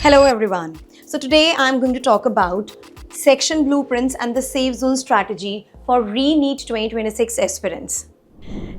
Hello everyone. So today I'm going to talk about section blueprints and the safe zone strategy for Re-NEET 2026 aspirants.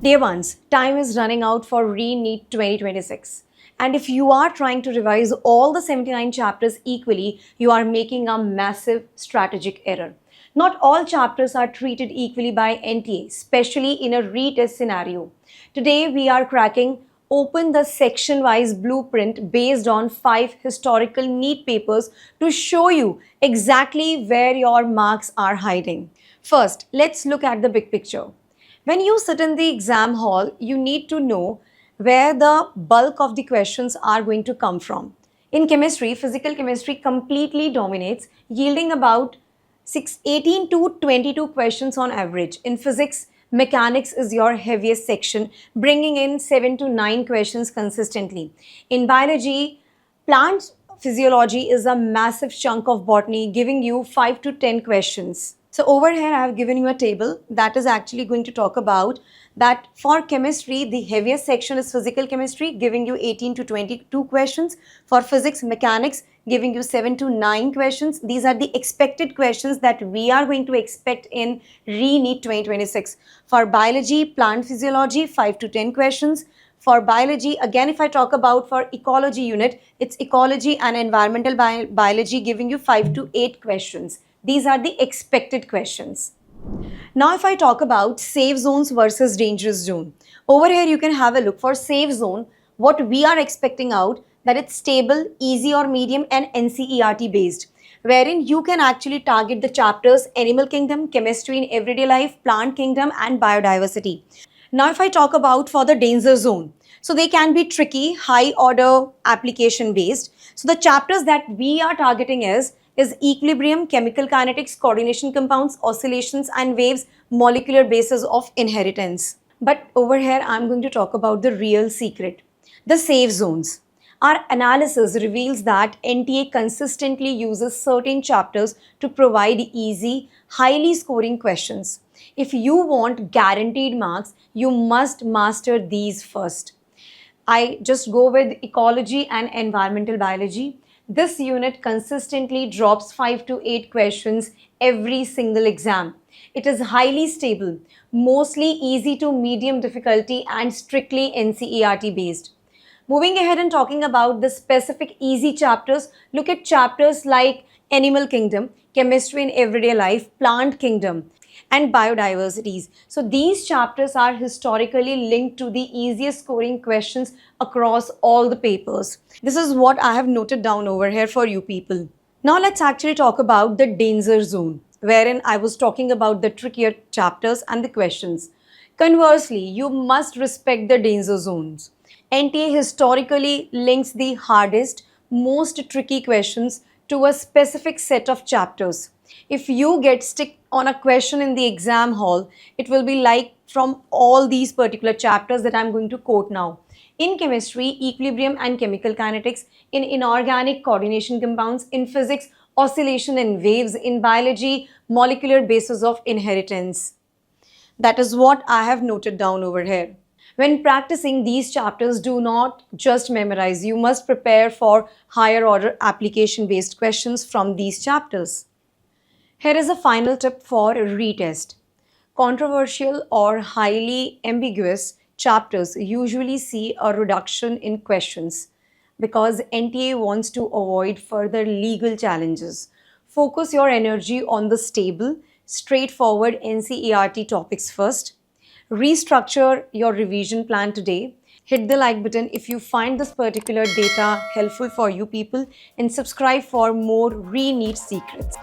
Dear ones, time is running out for Re-NEET 2026. And if you are trying to revise all the 79 chapters equally, you are making a massive strategic error. Not all chapters are treated equally by NTA, especially in a retest scenario. Today we are cracking open the section-wise blueprint based on 5 historical NEET papers to show you exactly where your marks are hiding. First, let's look at the big picture. When you sit in the exam hall, you need to know where the bulk of the questions are going to come from. In chemistry, physical chemistry completely dominates, yielding about 18 to 22 questions on average. In physics, mechanics is your heaviest section, bringing in 7 to 9 questions consistently. In biology, plant physiology is a massive chunk of botany, giving you 5 to 10 questions. So over here, I have given you a table that is actually going to talk about that for chemistry, the heaviest section is physical chemistry, giving you 18 to 22 questions. For physics, mechanics, giving you 7 to 9 questions. These are the expected questions that we are going to expect in Re-NEET 2026. For biology, plant physiology, 5 to 10 questions. For biology, again, if I talk about for ecology unit, it's ecology and environmental biology, giving you 5 to 8 questions. These are the expected questions. Now, if I talk about safe zones versus dangerous zone, over here you can have a look for safe zone, what we are expecting out, that it's stable, easy or medium and NCERT based, wherein you can actually target the chapters animal kingdom, chemistry in everyday life, plant kingdom and biodiversity. Now, if I talk about for the danger zone, so they can be tricky, high order application based. So the chapters that we are targeting is equilibrium, chemical kinetics, coordination compounds, oscillations and waves, molecular basis of inheritance. But over here, I'm going to talk about the real secret, the safe zones. Our analysis reveals that NTA consistently uses certain chapters to provide easy, highly scoring questions. If you want guaranteed marks, you must master these first. I just go with ecology and environmental biology. This unit consistently drops 5 to 8 questions every single exam. It is highly stable, mostly easy to medium difficulty and strictly NCERT based. Moving ahead and talking about the specific easy chapters, look at chapters like Animal Kingdom, Chemistry in Everyday Life, Plant Kingdom, and Biodiversities. So these chapters are historically linked to the easiest scoring questions across all the papers. This is what I have noted down over here for you people. Now let's actually talk about the danger zone, wherein I was talking about the trickier chapters and the questions. Conversely, you must respect the danger zones. NTA historically links the hardest, most tricky questions to a specific set of chapters. If you get stuck on a question in the exam hall, it will be like from all these particular chapters that I'm going to quote now. In chemistry, equilibrium and chemical kinetics. In inorganic, coordination compounds. In physics, oscillation and waves. In biology, molecular basis of inheritance. That is what I have noted down over here. When practicing these chapters, do not just memorize. You must prepare for higher order application based questions from these chapters. Here is a final tip for retest. Controversial or highly ambiguous chapters usually see a reduction in questions because NTA wants to avoid further legal challenges. Focus your energy on the stable, straightforward NCERT topics first. Restructure your revision plan today. Hit the like button if you find this particular data helpful for you people and subscribe for more Re-NEET secrets.